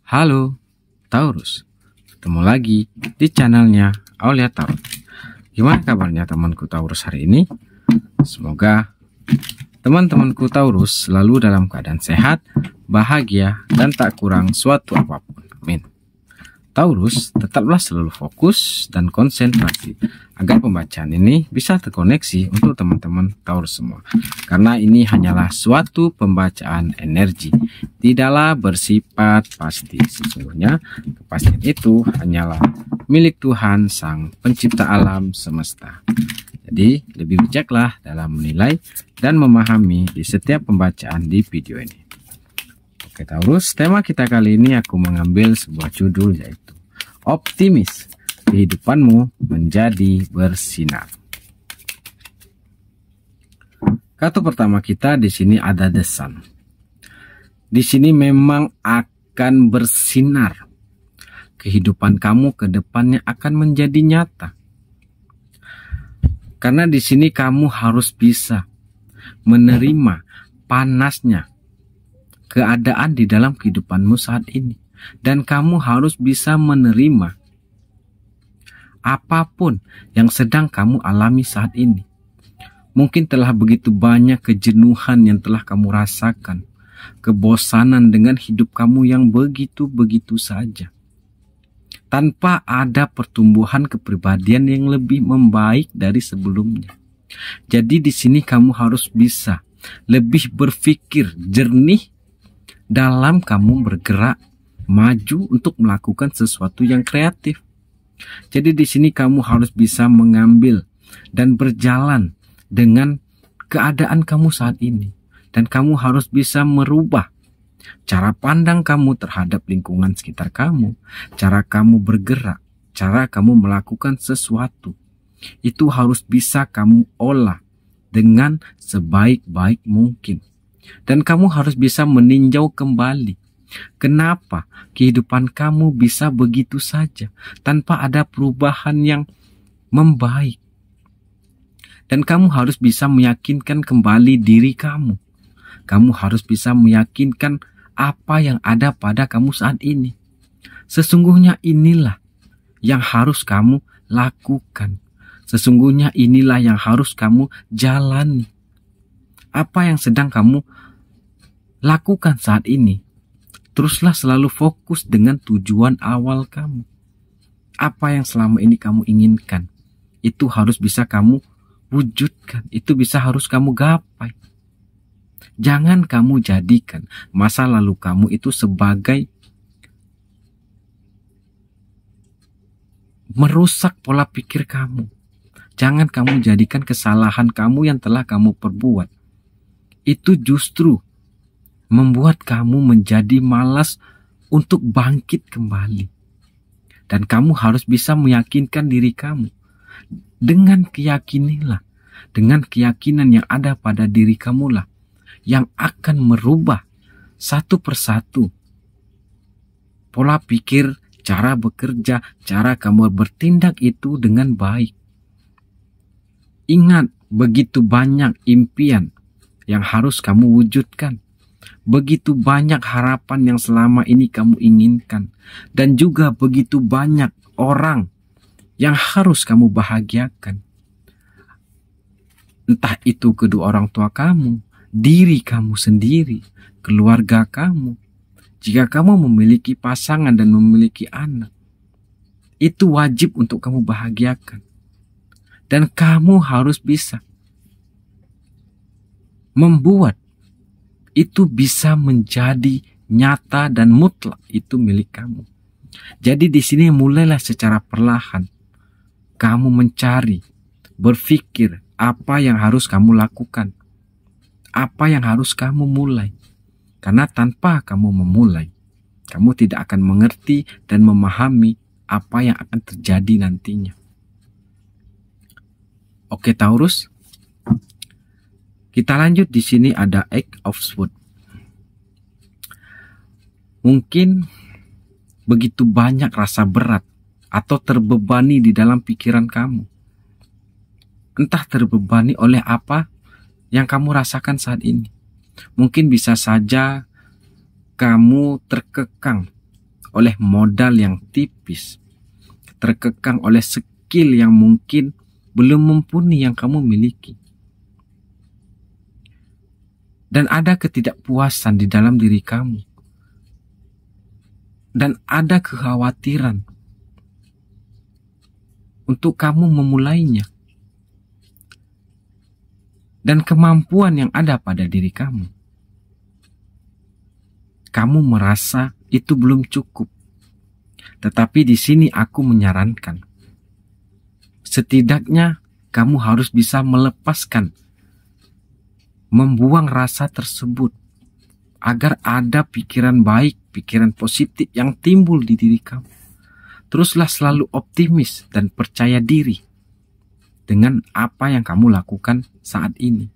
Halo, Taurus. Ketemu lagi di channelnya Aulia Taurus. Gimana kabarnya temanku Taurus hari ini? Semoga teman-temanku Taurus selalu dalam keadaan sehat, bahagia, dan tak kurang suatu apapun. Amin. Taurus, tetaplah selalu fokus dan konsentrasi agar pembacaan ini bisa terkoneksi untuk teman-teman Taurus semua. Karena ini hanyalah suatu pembacaan energi, tidaklah bersifat pasti. Sesungguhnya kepastian itu hanyalah milik Tuhan Sang Pencipta alam semesta. Jadi lebih bijaklah dalam menilai dan memahami di setiap pembacaan di video ini. Oke Taurus, tema kita kali ini aku mengambil sebuah judul yaitu Optimis, kehidupanmu menjadi bersinar. Kata pertama kita di sini ada the sun. Di sini memang akan bersinar. Kehidupan kamu ke depannya akan menjadi nyata. Karena di sini kamu harus bisa menerima panasnya keadaan di dalam kehidupanmu saat ini. Dan kamu harus bisa menerima apapun yang sedang kamu alami saat ini. Mungkin telah begitu banyak kejenuhan yang telah kamu rasakan. Kebosanan dengan hidup kamu yang begitu-begitu saja. Tanpa ada pertumbuhan kepribadian yang lebih membaik dari sebelumnya. Jadi di sini kamu harus bisa lebih berpikir jernih dalam kamu bergerak maju untuk melakukan sesuatu yang kreatif. Jadi di sini kamu harus bisa mengambil dan berjalan dengan keadaan kamu saat ini. Dan kamu harus bisa merubah cara pandang kamu terhadap lingkungan sekitar kamu, cara kamu bergerak, cara kamu melakukan sesuatu. Itu harus bisa kamu olah dengan sebaik-baik mungkin. Dan kamu harus bisa meninjau kembali. Kenapa kehidupan kamu bisa begitu saja tanpa ada perubahan yang membaik? Dan kamu harus bisa meyakinkan kembali diri kamu. Kamu harus bisa meyakinkan apa yang ada pada kamu saat ini. Sesungguhnya inilah yang harus kamu lakukan. Sesungguhnya inilah yang harus kamu jalani. Apa yang sedang kamu lakukan saat ini? Teruslah selalu fokus dengan tujuan awal kamu. Apa yang selama ini kamu inginkan, itu harus bisa kamu wujudkan. Itu harus kamu gapai. Jangan kamu jadikan masa lalu kamu itu sebagai merusak pola pikir kamu. Jangan kamu jadikan kesalahan kamu yang telah kamu perbuat. Itu justru membuat kamu menjadi malas untuk bangkit kembali. Dan kamu harus bisa meyakinkan diri kamu. Dengan keyakinan yang ada pada diri kamulah yang akan merubah satu persatu pola pikir, cara bekerja, cara kamu bertindak itu dengan baik. Ingat, begitu banyak impian yang harus kamu wujudkan. Begitu banyak harapan yang selama ini kamu inginkan. Dan juga begitu banyak orang yang harus kamu bahagiakan. Entah itu kedua orang tua kamu, diri kamu sendiri, keluarga kamu. Jika kamu memiliki pasangan dan memiliki anak, itu wajib untuk kamu bahagiakan. Dan kamu harus bisa membuat itu bisa menjadi nyata dan mutlak, itu milik kamu. Jadi di sini mulailah secara perlahan kamu mencari, berpikir apa yang harus kamu lakukan, apa yang harus kamu mulai. Karena tanpa kamu memulai, kamu tidak akan mengerti dan memahami apa yang akan terjadi nantinya. Oke Taurus, kita lanjut. Di sini ada Eight of Swords. Mungkin begitu banyak rasa berat atau terbebani di dalam pikiran kamu. Entah terbebani oleh apa yang kamu rasakan saat ini. Mungkin bisa saja kamu terkekang oleh modal yang tipis, terkekang oleh skill yang mungkin belum mumpuni yang kamu miliki. Dan ada ketidakpuasan di dalam diri kamu. Dan ada kekhawatiran untuk kamu memulainya. Dan kemampuan yang ada pada diri kamu. Kamu merasa itu belum cukup. Tetapi di sini aku menyarankan, setidaknya kamu harus bisa melepaskan, membuang rasa tersebut, agar ada pikiran baik, pikiran positif yang timbul di diri kamu. Teruslah selalu optimis dan percaya diri dengan apa yang kamu lakukan saat ini.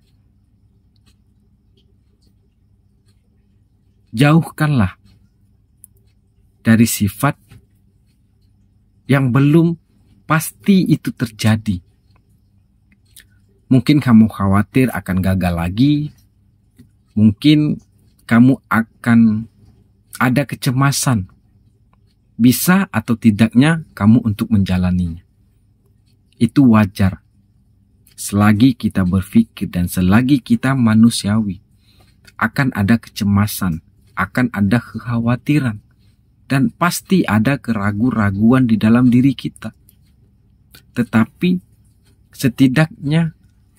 Jauhkanlah dari sifat yang belum pasti itu terjadi. Mungkin kamu khawatir akan gagal lagi. Mungkin kamu akan ada kecemasan. Bisa atau tidaknya kamu untuk menjalaninya. Itu wajar. Selagi kita berpikir dan selagi kita manusiawi, akan ada kecemasan, akan ada kekhawatiran, dan pasti ada keraguan-raguan di dalam diri kita. Tetapi setidaknya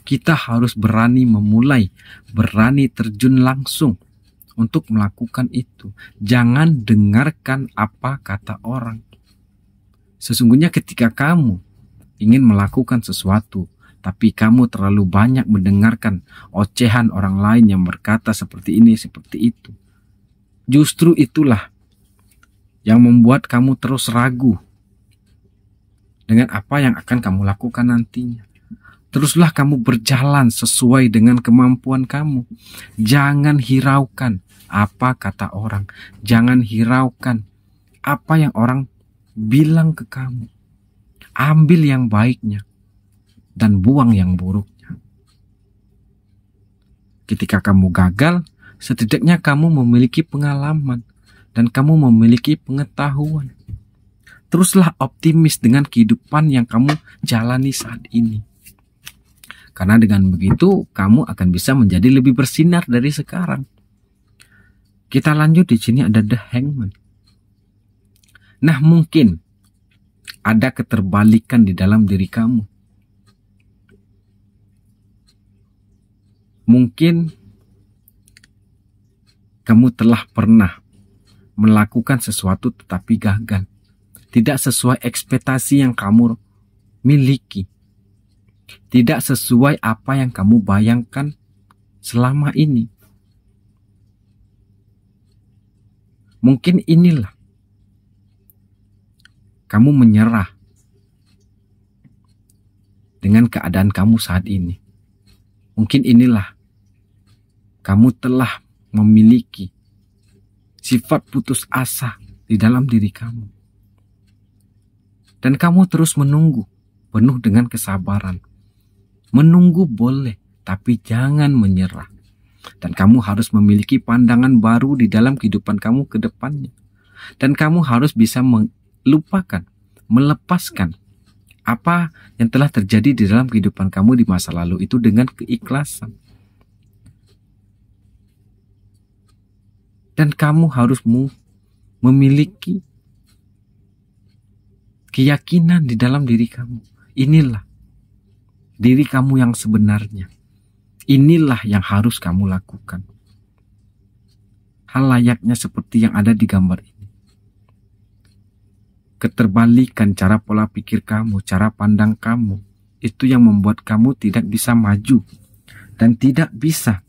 kita harus berani memulai, berani terjun langsung untuk melakukan itu. Jangan dengarkan apa kata orang. Sesungguhnya ketika kamu ingin melakukan sesuatu, tapi kamu terlalu banyak mendengarkan ocehan orang lain yang berkata seperti ini, seperti itu, justru itulah yang membuat kamu terus ragu dengan apa yang akan kamu lakukan nantinya. Teruslah kamu berjalan sesuai dengan kemampuan kamu. Jangan hiraukan apa kata orang. Jangan hiraukan apa yang orang bilang ke kamu. Ambil yang baiknya dan buang yang buruknya. Ketika kamu gagal, setidaknya kamu memiliki pengalaman dan kamu memiliki pengetahuan. Teruslah optimis dengan kehidupan yang kamu jalani saat ini. Karena dengan begitu, kamu akan bisa menjadi lebih bersinar dari sekarang. Kita lanjut di sini ada The Hangman. Nah, mungkin ada keterbalikan di dalam diri kamu. Mungkin kamu telah pernah melakukan sesuatu tetapi gagal. Tidak sesuai ekspektasi yang kamu miliki. Tidak sesuai apa yang kamu bayangkan selama ini. Mungkin inilah kamu menyerah dengan keadaan kamu saat ini. Mungkin inilah kamu telah memiliki sifat putus asa di dalam diri kamu. Dan kamu terus menunggu penuh dengan kesabaran. Menunggu boleh, tapi jangan menyerah. Dan kamu harus memiliki pandangan baru di dalam kehidupan kamu ke depannya. Dan kamu harus bisa melupakan, melepaskan apa yang telah terjadi di dalam kehidupan kamu di masa lalu itu dengan keikhlasan. Dan kamu harus memiliki keyakinan di dalam diri kamu. Inilah diri kamu yang sebenarnya. Inilah yang harus kamu lakukan. Hal layaknya seperti yang ada di gambar ini. Keterbalikan cara pola pikir kamu, cara pandang kamu, itu yang membuat kamu tidak bisa maju dan tidak bisa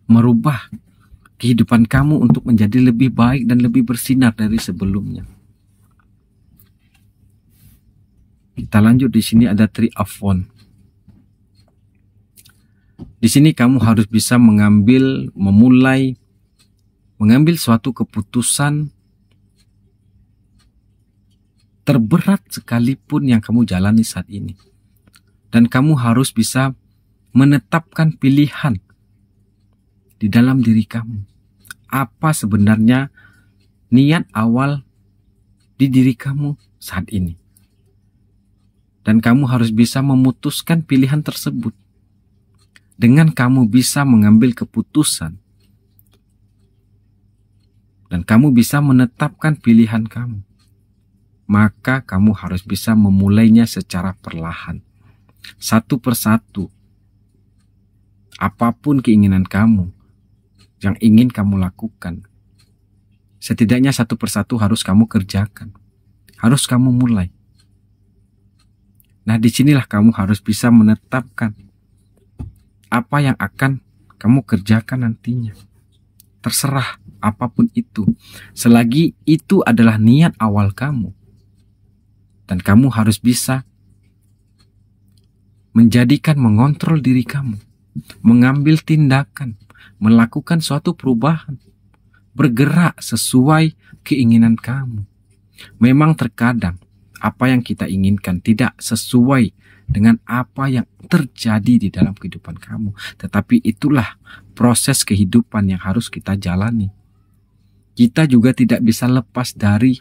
merubah kehidupan kamu untuk menjadi lebih baik dan lebih bersinar dari sebelumnya. Kita lanjut di sini ada Three of Wands. Di sini kamu harus bisa mengambil suatu keputusan terberat sekalipun yang kamu jalani saat ini. Dan kamu harus bisa menetapkan pilihan di dalam diri kamu. Apa sebenarnya niat awal di diri kamu saat ini. Dan kamu harus bisa memutuskan pilihan tersebut. Dengan kamu bisa mengambil keputusan dan kamu bisa menetapkan pilihan kamu, maka kamu harus bisa memulainya secara perlahan, satu persatu. Apapun keinginan kamu yang ingin kamu lakukan, setidaknya satu persatu harus kamu kerjakan, harus kamu mulai. Nah, disinilah kamu harus bisa menetapkan apa yang akan kamu kerjakan nantinya. Terserah apapun itu, selagi itu adalah niat awal kamu. Dan kamu harus bisa mengontrol diri kamu, mengambil tindakan, melakukan suatu perubahan, bergerak sesuai keinginan kamu. Memang terkadang apa yang kita inginkan tidak sesuai dengan apa yang terjadi di dalam kehidupan kamu. Tetapi itulah proses kehidupan yang harus kita jalani. Kita juga tidak bisa lepas dari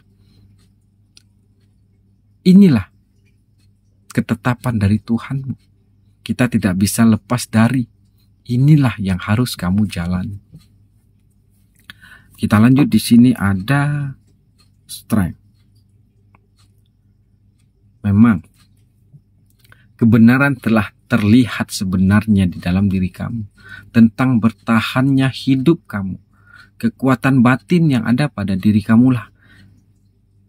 inilah ketetapan dari Tuhan. Kita tidak bisa lepas dari inilah yang harus kamu jalani. Kita lanjut, di sini ada strength. Memang kebenaran telah terlihat sebenarnya di dalam diri kamu tentang bertahannya hidup kamu. Kekuatan batin yang ada pada diri kamulah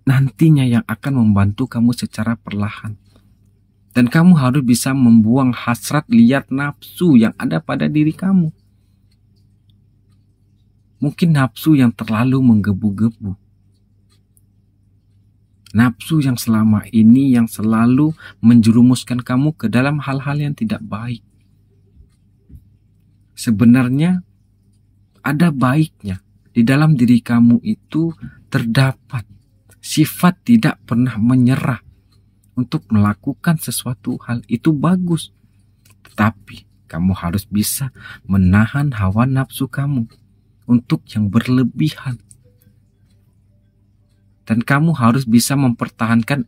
nantinya yang akan membantu kamu secara perlahan. Dan kamu harus bisa membuang hasrat liar nafsu yang ada pada diri kamu. Mungkin nafsu yang terlalu menggebu-gebu. Nafsu yang selama ini yang selalu menjerumuskan kamu ke dalam hal-hal yang tidak baik. Sebenarnya ada baiknya. Di dalam diri kamu itu terdapat sifat tidak pernah menyerah untuk melakukan sesuatu hal. Itu bagus. Tetapi kamu harus bisa menahan hawa nafsu kamu untuk yang berlebihan. Dan kamu harus bisa mempertahankan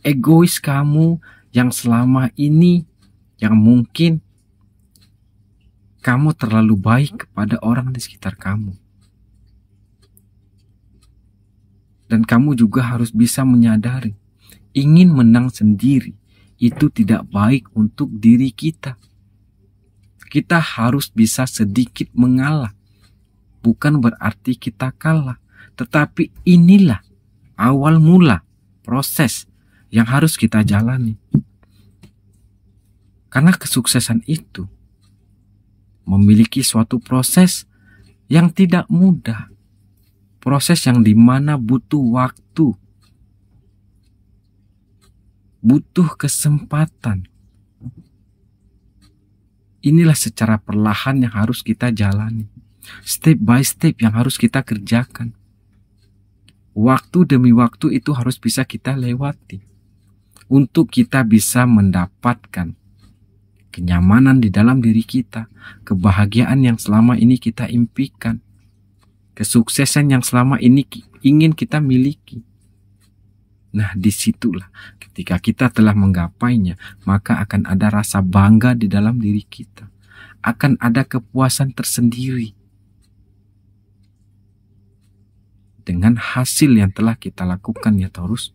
egois kamu yang selama ini yang mungkin kamu terlalu baik kepada orang di sekitar kamu. Dan kamu juga harus bisa menyadari ingin menang sendiri itu tidak baik untuk diri kita. Kita harus bisa sedikit mengalah. Bukan berarti kita kalah, tetapi inilah awal mula proses yang harus kita jalani. Karena kesuksesan itu memiliki suatu proses yang tidak mudah. Proses yang dimana butuh waktu, butuh kesempatan. Inilah secara perlahan yang harus kita jalani. Step by step yang harus kita kerjakan. Waktu demi waktu itu harus bisa kita lewati. Untuk kita bisa mendapatkan kenyamanan di dalam diri kita. Kebahagiaan yang selama ini kita impikan. Kesuksesan yang selama ini ingin kita miliki. Nah, disitulah ketika kita telah menggapainya, maka akan ada rasa bangga di dalam diri kita. Akan ada kepuasan tersendiri dengan hasil yang telah kita lakukan ya Taurus.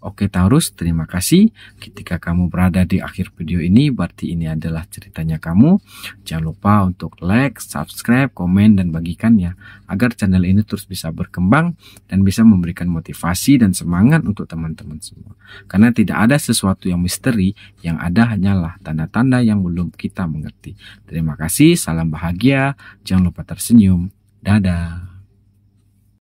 Oke Taurus, terima kasih. Ketika kamu berada di akhir video ini, berarti ini adalah ceritanya kamu. Jangan lupa untuk like, subscribe, komen, dan bagikannya agar channel ini terus bisa berkembang dan bisa memberikan motivasi dan semangat untuk teman-teman semua. Karena tidak ada sesuatu yang misteri, yang ada hanyalah tanda-tanda yang belum kita mengerti. Terima kasih, salam bahagia, jangan lupa tersenyum. Dadah.